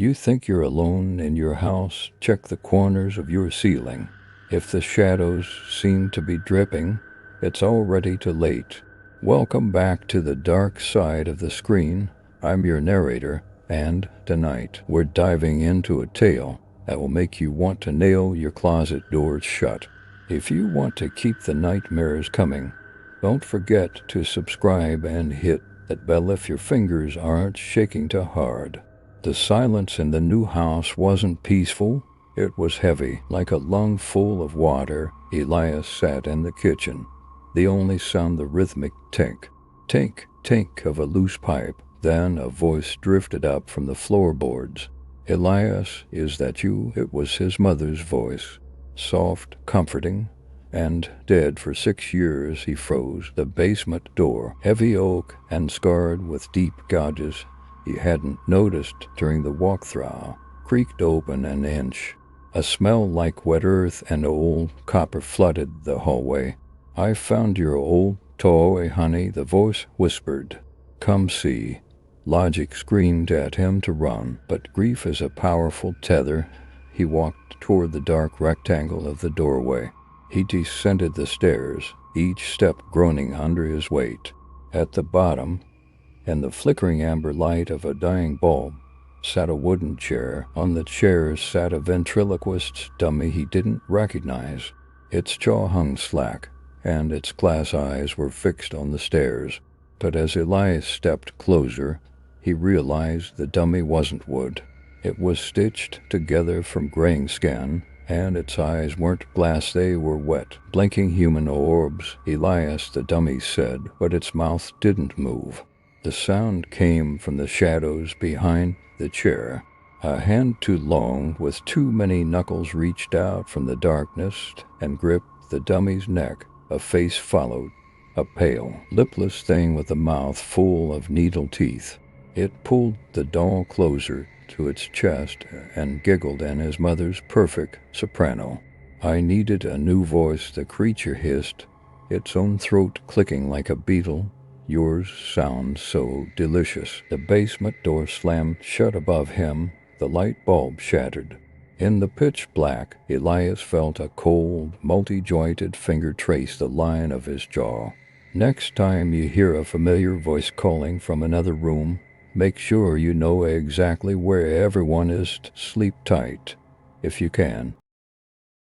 You think you're alone in your house, check the corners of your ceiling. If the shadows seem to be dripping, it's already too late. Welcome back to the dark side of the screen. I'm your narrator, and tonight we're diving into a tale that will make you want to nail your closet doors shut. If you want to keep the nightmares coming, don't forget to subscribe and hit that bell if your fingers aren't shaking too hard. The silence in the new house wasn't peaceful. It was heavy, like a lung full of water. Elias sat in the kitchen. The only sound the rhythmic tink, tink, tink of a loose pipe. Then a voice drifted up from the floorboards. Elias, is that you? It was his mother's voice. Soft, comforting, and dead for 6 years. He froze. The basement door, heavy oak and scarred with deep gouges he hadn't noticed during the walk-through, creaked open an inch. A smell like wet earth and old copper flooded the hallway. I found your old toy, honey, the voice whispered. Come see. Logic screamed at him to run, but grief is a powerful tether. He walked toward the dark rectangle of the doorway. He descended the stairs, each step groaning under his weight. At the bottom, in the flickering amber light of a dying bulb, sat a wooden chair. On the chair sat a ventriloquist's dummy he didn't recognize. Its jaw hung slack, and its glass eyes were fixed on the stairs. But as Elias stepped closer, he realized the dummy wasn't wood. It was stitched together from graying skin, and its eyes weren't glass, they were wet, blinking human orbs. Elias, the dummy, said, but its mouth didn't move. The sound came from the shadows behind the chair. A hand too long, with too many knuckles, reached out from the darkness and gripped the dummy's neck. A face followed, a pale, lipless thing with a mouth full of needle teeth. It pulled the doll closer to its chest and giggled in his mother's perfect soprano. I needed a new voice, the creature hissed, its own throat clicking like a beetle. Yours sounds so delicious. The basement door slammed shut above him. The light bulb shattered. In the pitch black, Elias felt a cold, multi-jointed finger trace the line of his jaw. Next time you hear a familiar voice calling from another room, make sure you know exactly where everyone is. Sleep tight, if you can.